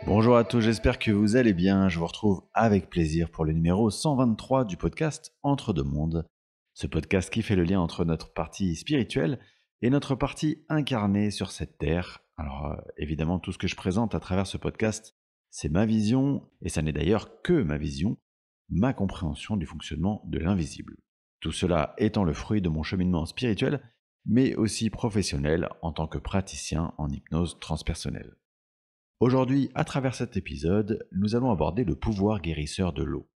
Bonjour à tous, j'espère que vous allez bien. Je vous retrouve avec plaisir pour le numéro 123 du podcast Entre deux mondes. Ce podcast qui fait le lien entre notre partie spirituelle et notre partie incarnée sur cette terre. Alors évidemment, tout ce que je présente à travers ce podcast, c'est ma vision, et ça n'est d'ailleurs que ma vision, ma compréhension du fonctionnement de l'invisible. Tout cela étant le fruit de mon cheminement spirituel, mais aussi professionnel en tant que praticien en hypnose transpersonnelle. Aujourd'hui, à travers cet épisode, nous allons aborder le pouvoir guérisseur de l'eau.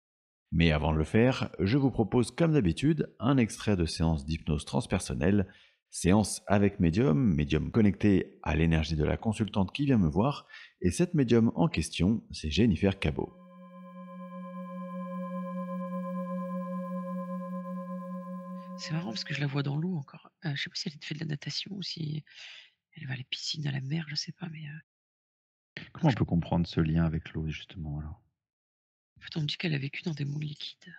Mais avant de le faire, je vous propose comme d'habitude un extrait de séance d'hypnose transpersonnelle, séance avec médium connecté à l'énergie de la consultante qui vient me voir, et cette médium en question, c'est Jennifer Cabot. C'est marrant parce que je la vois dans l'eau encore. Je sais pas si elle fait de la natation ou si elle va à la piscine, à la mer, je sais pas, mais Comment on peut comprendre ce lien avec l'eau, justement, alors? en fait, on me dit qu'elle a vécu dans des mondes liquides,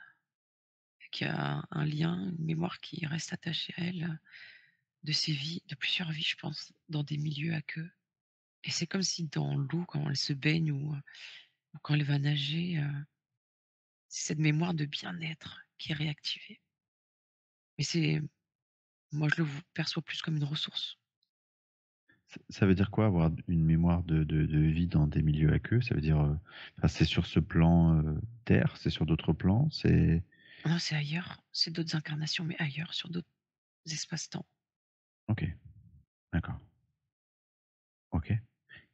qu'il y a un lien, une mémoire qui reste attachée à elle, de ses vies, de plusieurs vies, je pense, dans des milieux à queue. Et c'est comme si dans l'eau, quand elle se baigne ou quand elle va nager, c'est cette mémoire de bien-être qui est réactivée. Mais moi, je le perçois plus comme une ressource. Ça veut dire quoi, avoir une mémoire de vie dans des milieux aqueux? Ça veut dire, enfin, c'est sur ce plan, terre? C'est sur d'autres plans? C'est Non, c'est ailleurs, c'est d'autres incarnations, mais ailleurs, sur d'autres espaces-temps. OK, d'accord, OK.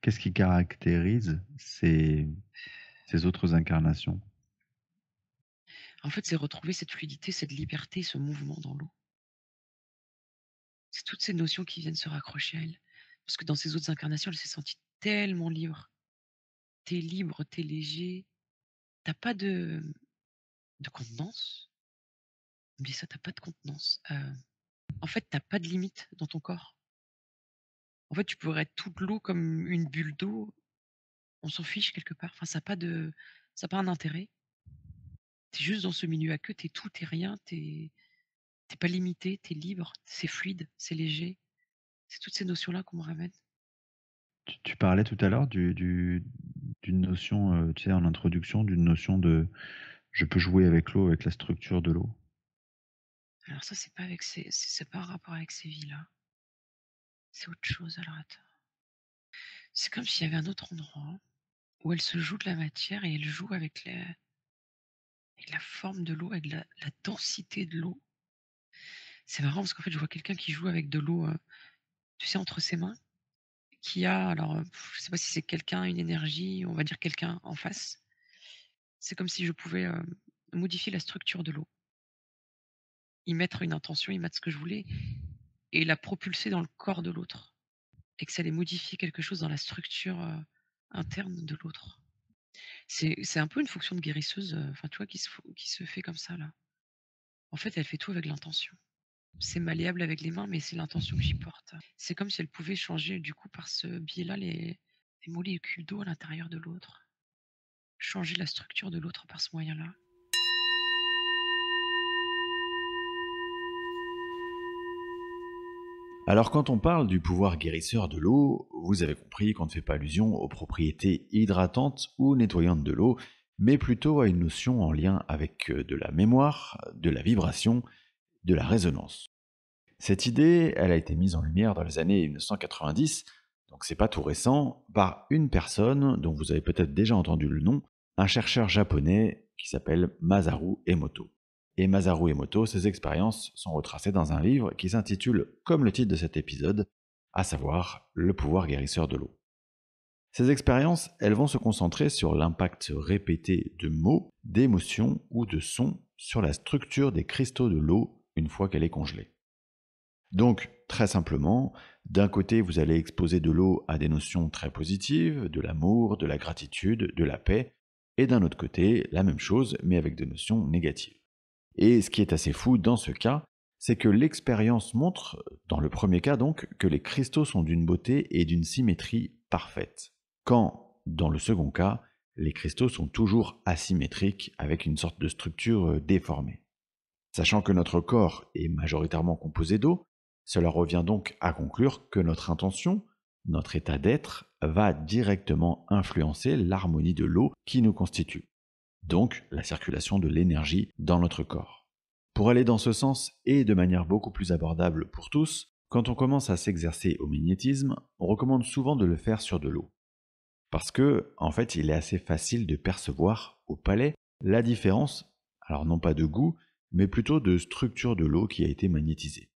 Qu'est-ce qui caractérise ces autres incarnations? En fait, c'est retrouver cette fluidité, cette liberté, ce mouvement dans l'eau. C'est toutes ces notions qui viennent se raccrocher à elle. Parce que dans ses autres incarnations, elle s'est sentie tellement libre. Tu es libre, tu es léger, tu pas de contenance. On me dit ça, tu pas de contenance. En fait, tu pas de limite dans ton corps. En fait, tu pourrais être toute l'eau comme une bulle d'eau, on s'en fiche quelque part. Enfin, ça a pas un intérêt. Tu es juste dans ce milieu aqueux, tu es tout, tu es rien, tu pas limité, tu es libre, c'est fluide, c'est léger. C'est toutes ces notions-là qu'on me ramène. Tu parlais tout à l'heure d'une notion, tu sais, en introduction, d'une notion de: «Je peux jouer avec l'eau, avec la structure de l'eau». Alors ça, c'est pas avec c'est pas en rapport avec ces vies-là. C'est autre chose, alors attends. C'est comme s'il y avait un autre endroit où elle se joue de la matière et elle joue avec la forme de l'eau, avec la densité de l'eau. C'est marrant parce qu'en fait, je vois quelqu'un qui joue avec de l'eau, tu sais, entre ses mains, qui a alors, je sais pas si c'est quelqu'un, une énergie, on va dire quelqu'un en face. C'est comme si je pouvais, modifier la structure de l'eau, y mettre une intention, y mettre ce que je voulais et la propulser dans le corps de l'autre. Et que ça allait modifier quelque chose dans la structure, interne de l'autre. C'est un peu une fonction de guérisseuse, enfin, tu vois, qui se fait comme ça, là. En fait, elle fait tout avec l'intention. C'est malléable avec les mains, mais c'est l'intention que j'y porte. C'est comme si elle pouvait changer, du coup, par ce biais-là, les molécules d'eau à l'intérieur de l'autre. Changer la structure de l'autre par ce moyen-là. Alors quand on parle du pouvoir guérisseur de l'eau, vous avez compris qu'on ne fait pas allusion aux propriétés hydratantes ou nettoyantes de l'eau, mais plutôt à une notion en lien avec de la mémoire, de la vibration, de la résonance. Cette idée, elle a été mise en lumière dans les années 1990, donc c'est pas tout récent, par une personne dont vous avez peut-être déjà entendu le nom, un chercheur japonais qui s'appelle Masaru Emoto. Et Masaru Emoto, ses expériences sont retracées dans un livre qui s'intitule, comme le titre de cet épisode, à savoir Le pouvoir guérisseur de l'eau. Ces expériences, elles vont se concentrer sur l'impact répété de mots, d'émotions ou de sons sur la structure des cristaux de l'eau une fois qu'elle est congelée. Donc, très simplement, d'un côté, vous allez exposer de l'eau à des notions très positives, de l'amour, de la gratitude, de la paix, et d'un autre côté, la même chose, mais avec des notions négatives. Et ce qui est assez fou dans ce cas, c'est que l'expérience montre, dans le premier cas donc, que les cristaux sont d'une beauté et d'une symétrie parfaite. Quand, dans le second cas, les cristaux sont toujours asymétriques avec une sorte de structure déformée. Sachant que notre corps est majoritairement composé d'eau, cela revient donc à conclure que notre intention, notre état d'être, va directement influencer l'harmonie de l'eau qui nous constitue, donc la circulation de l'énergie dans notre corps. Pour aller dans ce sens et de manière beaucoup plus abordable pour tous, quand on commence à s'exercer au magnétisme, on recommande souvent de le faire sur de l'eau. Parce que, en fait, il est assez facile de percevoir au palais la différence, alors non pas de goût, mais plutôt de structure de l'eau qui a été magnétisée.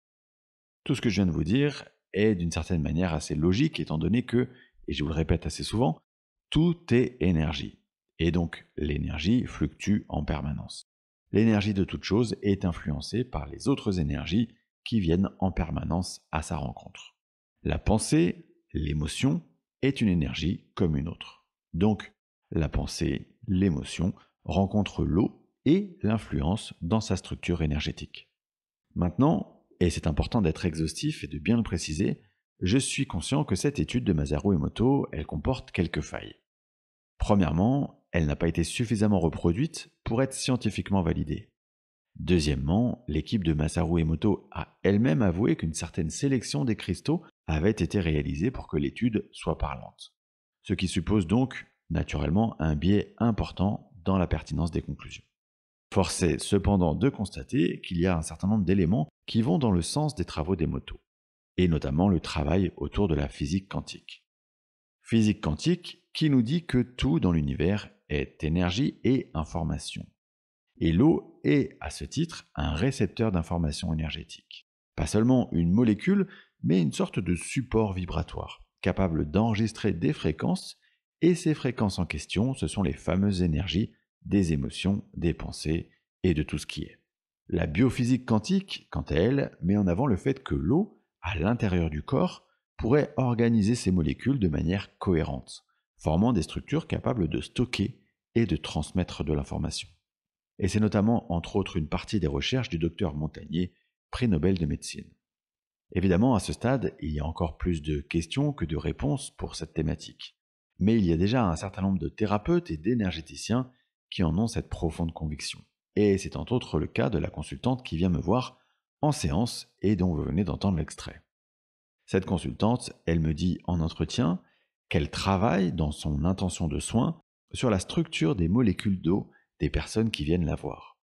Tout ce que je viens de vous dire est d'une certaine manière assez logique étant donné que, et je vous le répète assez souvent, tout est énergie. Et donc l'énergie fluctue en permanence. L'énergie de toute chose est influencée par les autres énergies qui viennent en permanence à sa rencontre. La pensée, l'émotion, est une énergie comme une autre. Donc la pensée, l'émotion rencontrent l'eau et l'influence dans sa structure énergétique. Maintenant, et c'est important d'être exhaustif et de bien le préciser, je suis conscient que cette étude de Masaru Emoto, elle comporte quelques failles. Premièrement, elle n'a pas été suffisamment reproduite pour être scientifiquement validée. Deuxièmement, l'équipe de Masaru Emoto a elle-même avoué qu'une certaine sélection des cristaux avait été réalisée pour que l'étude soit parlante. Ce qui suppose donc, naturellement, un biais important dans la pertinence des conclusions. Force est cependant de constater qu'il y a un certain nombre d'éléments qui vont dans le sens des travaux d'Emoto, et notamment le travail autour de la physique quantique. Physique quantique qui nous dit que tout dans l'univers est énergie et information. Et l'eau est, à ce titre, un récepteur d'informations énergétiques. Pas seulement une molécule, mais une sorte de support vibratoire, capable d'enregistrer des fréquences, et ces fréquences en question, ce sont les fameuses énergies des émotions, des pensées et de tout ce qui est. La biophysique quantique, quant à elle, met en avant le fait que l'eau, à l'intérieur du corps, pourrait organiser ces molécules de manière cohérente, formant des structures capables de stocker et de transmettre de l'information. Et c'est notamment, entre autres, une partie des recherches du docteur Montagnier, prix Nobel de médecine. Évidemment, à ce stade, il y a encore plus de questions que de réponses pour cette thématique. Mais il y a déjà un certain nombre de thérapeutes et d'énergéticiens qui en ont cette profonde conviction. Et c'est entre autres le cas de la consultante qui vient me voir en séance et dont vous venez d'entendre l'extrait. Cette consultante, elle me dit en entretien qu'elle travaille dans son intention de soin sur la structure des molécules d'eau des personnes qui viennent la voir.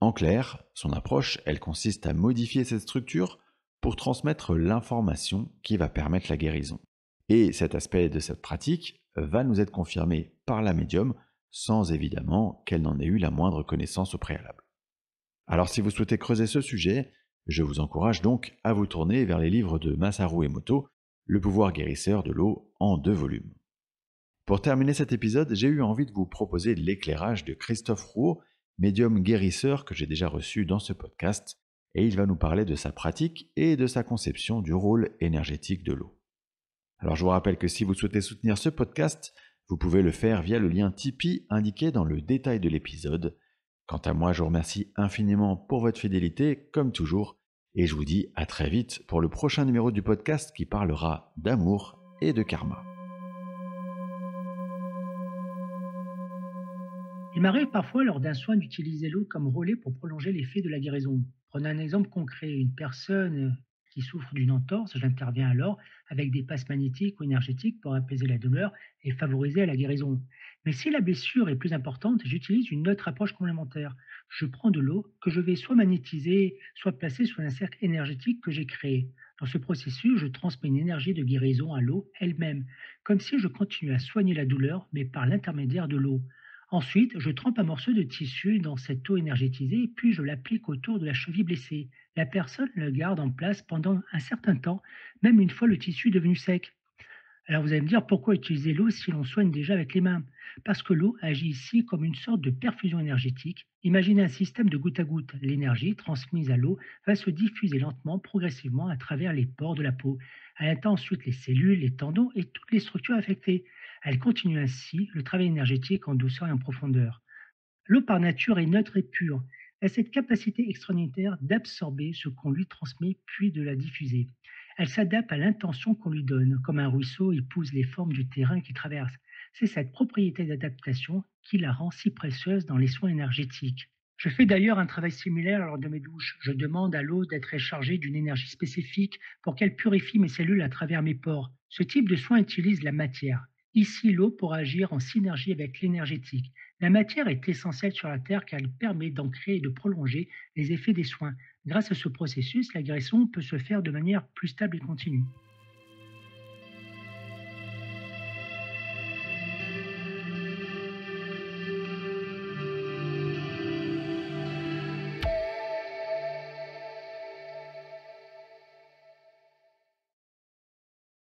En clair, son approche, elle consiste à modifier cette structure pour transmettre l'information qui va permettre la guérison. Et cet aspect de cette pratique va nous être confirmé par la médium sans évidemment qu'elle n'en ait eu la moindre connaissance au préalable. Alors si vous souhaitez creuser ce sujet, je vous encourage donc à vous tourner vers les livres de Masaru Emoto, Le pouvoir guérisseur de l'eau en 2 volumes. Pour terminer cet épisode, j'ai eu envie de vous proposer l'éclairage de Christophe Rouault, médium guérisseur que j'ai déjà reçu dans ce podcast, et il va nous parler de sa pratique et de sa conception du rôle énergétique de l'eau. Alors je vous rappelle que si vous souhaitez soutenir ce podcast, vous pouvez le faire via le lien Tipeee indiqué dans le détail de l'épisode. Quant à moi, je vous remercie infiniment pour votre fidélité, comme toujours, et je vous dis à très vite pour le prochain numéro du podcast qui parlera d'amour et de karma. Il m'arrive parfois lors d'un soin d'utiliser l'eau comme relais pour prolonger l'effet de la guérison. Prenons un exemple concret, une personne qui souffre d'une entorse, j'interviens alors avec des passes magnétiques ou énergétiques pour apaiser la douleur et favoriser la guérison. Mais si la blessure est plus importante, j'utilise une autre approche complémentaire. Je prends de l'eau que je vais soit magnétiser, soit placer sur un cercle énergétique que j'ai créé. Dans ce processus, je transmets une énergie de guérison à l'eau elle-même, comme si je continuais à soigner la douleur, mais par l'intermédiaire de l'eau. Ensuite, je trempe un morceau de tissu dans cette eau énergétisée, puis je l'applique autour de la cheville blessée. La personne le garde en place pendant un certain temps, même une fois le tissu devenu sec. Alors vous allez me dire pourquoi utiliser l'eau si l'on soigne déjà avec les mains? Parce que l'eau agit ici comme une sorte de perfusion énergétique. Imaginez un système de goutte à goutte. L'énergie transmise à l'eau va se diffuser lentement, progressivement à travers les pores de la peau. Elle atteint ensuite les cellules, les tendons et toutes les structures affectées. Elle continue ainsi le travail énergétique en douceur et en profondeur. L'eau par nature est neutre et pure. Elle a cette capacité extraordinaire d'absorber ce qu'on lui transmet puis de la diffuser. Elle s'adapte à l'intention qu'on lui donne, comme un ruisseau épouse les formes du terrain qu'il traverse. C'est cette propriété d'adaptation qui la rend si précieuse dans les soins énergétiques. Je fais d'ailleurs un travail similaire lors de mes douches. Je demande à l'eau d'être rechargée d'une énergie spécifique pour qu'elle purifie mes cellules à travers mes pores. Ce type de soin utilise la matière. Ici, l'eau pour agir en synergie avec l'énergétique. La matière est essentielle sur la Terre car elle permet d'ancrer et de prolonger les effets des soins. Grâce à ce processus, la guérison peut se faire de manière plus stable et continue.